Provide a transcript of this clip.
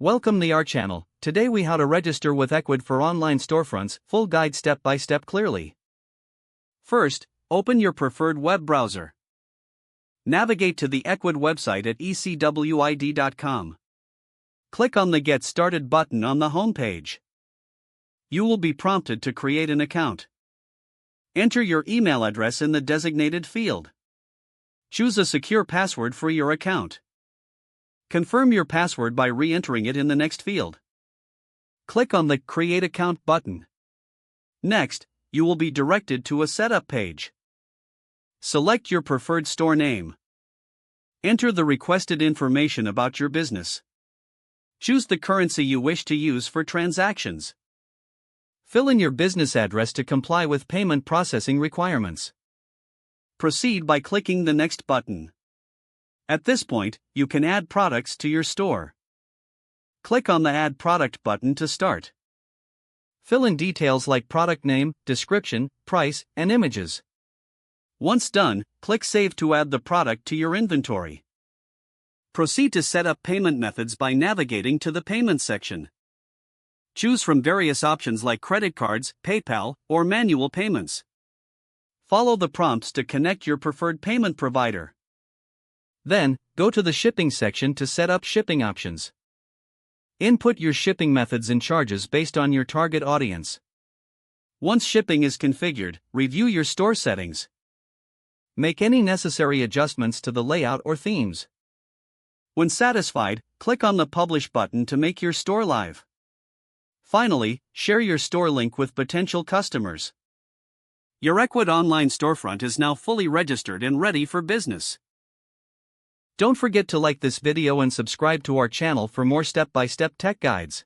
Welcome to our channel. Today we how to register with Ecwid for online storefronts, full guide step by step clearly. First, open your preferred web browser. Navigate to the Ecwid website at ecwid.com. Click on the Get Started button on the home page. You will be prompted to create an account. Enter your email address in the designated field. Choose a secure password for your account. Confirm your password by re-entering it in the next field. Click on the Create Account button. Next, you will be directed to a setup page. Select your preferred store name. Enter the requested information about your business. Choose the currency you wish to use for transactions. Fill in your business address to comply with payment processing requirements. Proceed by clicking the Next button. At this point, you can add products to your store. Click on the Add Product button to start. Fill in details like product name, description, price, and images. Once done, click Save to add the product to your inventory. Proceed to set up payment methods by navigating to the Payment section. Choose from various options like credit cards, PayPal, or manual payments. Follow the prompts to connect your preferred payment provider. Then, go to the Shipping section to set up shipping options. Input your shipping methods and charges based on your target audience. Once shipping is configured, review your store settings. Make any necessary adjustments to the layout or themes. When satisfied, click on the Publish button to make your store live. Finally, share your store link with potential customers. Your Ecwid online storefront is now fully registered and ready for business. Don't forget to like this video and subscribe to our channel for more step-by-step tech guides.